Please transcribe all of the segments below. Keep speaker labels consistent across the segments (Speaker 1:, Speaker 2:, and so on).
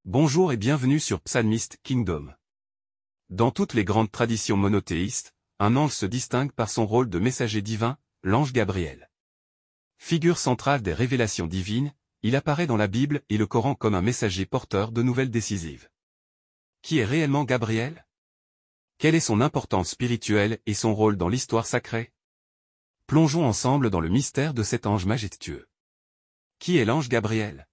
Speaker 1: Bonjour et bienvenue sur Psalmist Kingdom. Dans toutes les grandes traditions monothéistes, un ange se distingue par son rôle de messager divin, l'ange Gabriel. Figure centrale des révélations divines, il apparaît dans la Bible et le Coran comme un messager porteur de nouvelles décisives. Qui est réellement Gabriel? Quelle est son importance spirituelle et son rôle dans l'histoire sacrée? Plongeons ensemble dans le mystère de cet ange majestueux. Qui est l'ange Gabriel?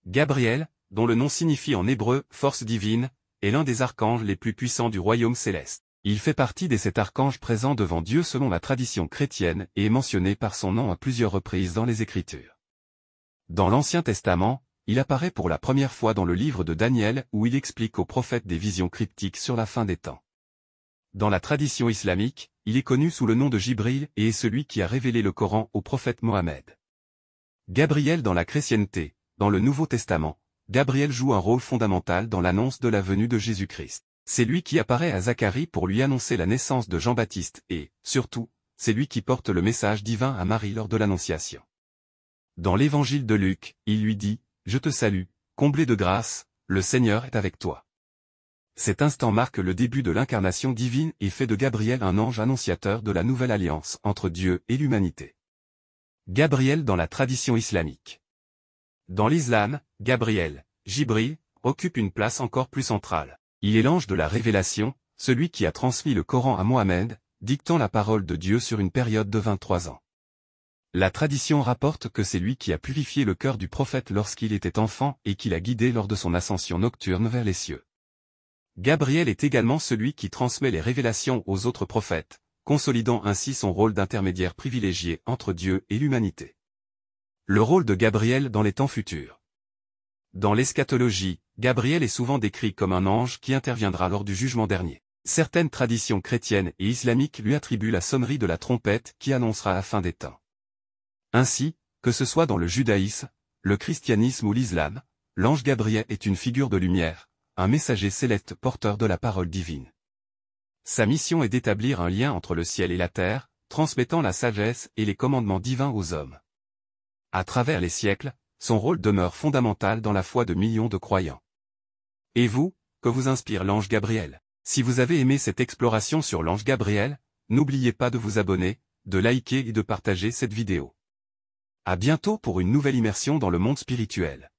Speaker 1: Gabriel, dont le nom signifie en hébreu « force divine », est l'un des archanges les plus puissants du royaume céleste. Il fait partie des 7 archanges présents devant Dieu selon la tradition chrétienne et est mentionné par son nom à plusieurs reprises dans les Écritures. Dans l'Ancien Testament, il apparaît pour la première fois dans le livre de Daniel où il explique aux prophètes des visions cryptiques sur la fin des temps. Dans la tradition islamique, il est connu sous le nom de Jibril et est celui qui a révélé le Coran au prophète Mohammed. Gabriel dans la chrétienté, dans le Nouveau Testament, Gabriel joue un rôle fondamental dans l'annonce de la venue de Jésus-Christ. C'est lui qui apparaît à Zacharie pour lui annoncer la naissance de Jean-Baptiste et, surtout, c'est lui qui porte le message divin à Marie lors de l'Annonciation. Dans l'évangile de Luc, il lui dit « Je te salue, comblé de grâce, le Seigneur est avec toi ». Cet instant marque le début de l'incarnation divine et fait de Gabriel un ange annonciateur de la nouvelle alliance entre Dieu et l'humanité. Gabriel dans la tradition islamique. Dans l'islam, Gabriel, Jibril, occupe une place encore plus centrale. Il est l'ange de la révélation, celui qui a transmis le Coran à Mohammed, dictant la parole de Dieu sur une période de 23 ans. La tradition rapporte que c'est lui qui a purifié le cœur du prophète lorsqu'il était enfant et qui l'a guidé lors de son ascension nocturne vers les cieux. Gabriel est également celui qui transmet les révélations aux autres prophètes, consolidant ainsi son rôle d'intermédiaire privilégié entre Dieu et l'humanité. Le rôle de Gabriel dans les temps futurs. Dans l'eschatologie, Gabriel est souvent décrit comme un ange qui interviendra lors du jugement dernier. Certaines traditions chrétiennes et islamiques lui attribuent la sonnerie de la trompette qui annoncera la fin des temps. Ainsi, que ce soit dans le judaïsme, le christianisme ou l'islam, l'ange Gabriel est une figure de lumière, un messager céleste porteur de la parole divine. Sa mission est d'établir un lien entre le ciel et la terre, transmettant la sagesse et les commandements divins aux hommes. À travers les siècles, son rôle demeure fondamental dans la foi de millions de croyants. Et vous, que vous inspire l'ange Gabriel? Si vous avez aimé cette exploration sur l'ange Gabriel, n'oubliez pas de vous abonner, de liker et de partager cette vidéo. À bientôt pour une nouvelle immersion dans le monde spirituel.